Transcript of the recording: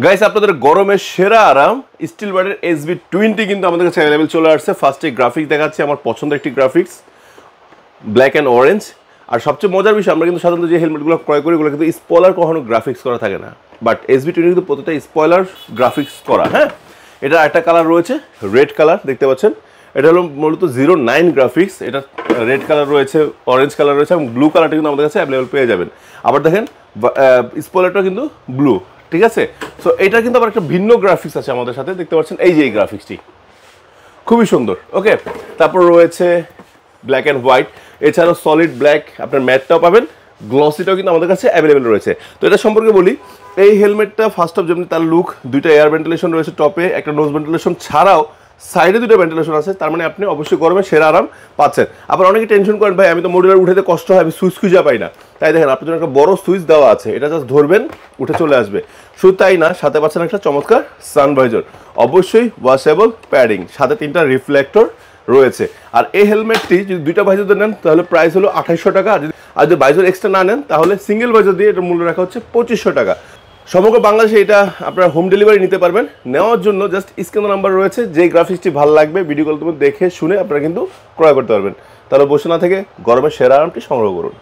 Guys আপনাদের গরমের সেরা আরাম স্টিল বার্ডের SB20 কিন্তু আমাদের কাছে অ্যাভেলেবেল চলে আসছে। ফার্স্টে গ্রাফিক্স দেখাচ্ছি, আমার পছন্দের একটি গ্রাফিক্স ব্ল্যাক অ্যান্ড অরেঞ্জ। আর সবচেয়ে মজার বিষয়, আমরা কিন্তু সাধারণত যে হেলমেটগুলো ক্রয় করি ওগুলো কিন্তু স্পয়লার কখনো গ্রাফিক্স করা থাকে না, বাট SB20 কিন্তু প্রতিটা স্পয়লার গ্রাফিক্স করা। হ্যাঁ, এটা একটা কালার রয়েছে রেড কালার, দেখতে পাচ্ছেন। এটা হলো মূলত 09 গ্রাফিক্স। এটা রেড কালার রয়েছে, অরেঞ্জ কালার রয়েছে এবং ব্লু কালারটা কিন্তু আমাদের কাছে অ্যাভেলেবেল পেয়ে যাবেন। আবার দেখেন স্পয়লারটা কিন্তু ব্লু, ঠিক আছে। সো এটা কিন্তু আবার একটা ভিন্ন গ্রাফিক্স আছে আমাদের সাথে, দেখতে পাচ্ছেন এই যে এই গ্রাফিক্সটি খুবই সুন্দর। ওকে, তারপর রয়েছে ব্ল্যাক অ্যান্ড হোয়াইট, এছাড়াও সলিড ব্ল্যাক, আপনার ম্যাটটাও পাবেন, গ্লসিটাও কিন্তু আমাদের কাছে অ্যাভেলেবেল রয়েছে। তো এটা সম্পর্কে বলি, এই হেলমেটটা ফার্স্ট অফ যেমনি তার লুক, দুইটা এয়ার ভেন্টিলেশন রয়েছে টপে, একটা নোজ ভেন্টিলেশন ছাড়াও সাইডে দুটো ভেন্টিলেশন আছে, তার মানে আপনি অবশ্যই গরমে সেরা আরাম পাচ্ছেন। আবার অনেকে টেনশন করেন, ভাই আমি তো মডিউলার উঠাতে কষ্ট হয়, আমি সুইচ খুঁজে পাই না। তাই দেখেন আপনার জন্য একটা বড় সুইচ দেওয়া আছে, এটা জাস্ট ধরবেন উঠে চলে আসবে। শুধু তাই না, সাথে পাচ্ছেন একটা চমৎকার সানভাইজার, অবশ্যই ওয়াশেবল প্যাডিং, সাথে 3টা রিফ্লেক্টর রয়েছে। আর এই হেলমেটটি যদি দুইটা ভাইজার নেন তাহলে প্রাইস হলো 2800 টাকা, আর যদি ভাইজার এক্সট্রা না নেন তাহলে সিঙ্গেল ভাইজার দিয়ে এটার মূল্য রাখা হচ্ছে 2500 টাকা। সমগ্র বাংলাদেশে এটা আপনারা হোম ডেলিভারি নিতে পারবেন। নেওয়ার জন্য জাস্ট স্ক্রিনে নাম্বার রয়েছে, যে গ্রাফিক্সটি ভালো লাগবে ভিডিও কল তুমি দেখে শুনে আপনারা কিন্তু ক্রয় করতে পারবেন। তাহলে বসে না থেকে গরমের সেরা আরামটি সংগ্রহ করুন।